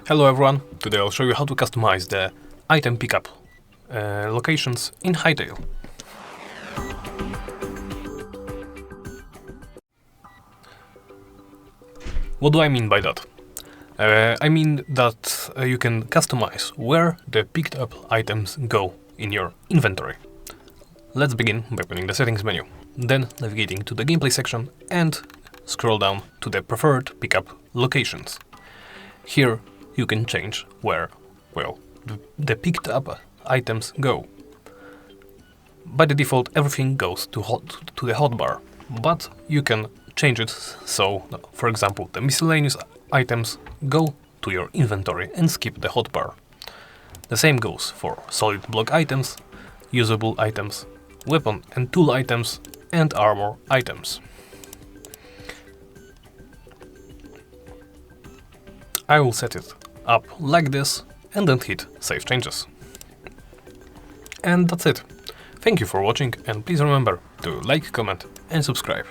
Hello everyone, today I'll show you how to customize the item pickup locations in Hytale. What do I mean by that? I mean that you can customize where the picked up items go in your inventory. Let's begin by opening the settings menu, then navigating to the gameplay section and scroll down to the preferred pickup locations. Here you can change where, the picked up items go. By the default, everything goes to the hotbar, but you can change it so, for example, the miscellaneous items go to your inventory and skip the hotbar. The same goes for solid block items, usable items, weapon and tool items, and armor items. I will set it up like this and then hit Save Changes. And that's it. Thank you for watching, and please remember to like, comment and subscribe.